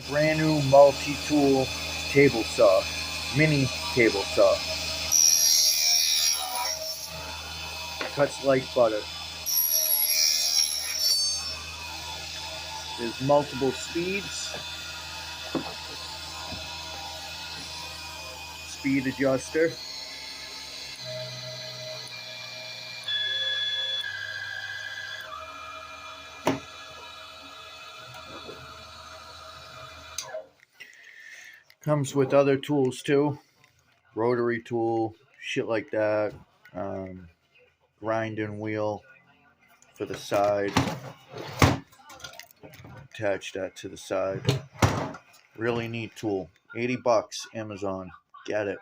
Brand new multi-tool table saw, mini table saw. Cuts like butter. There's multiple speeds. Speed adjuster. Comes with other tools too. Rotary tool, shit like that. Grinding wheel for the side. Attach that to the side. Really neat tool. $80, Amazon. Get it.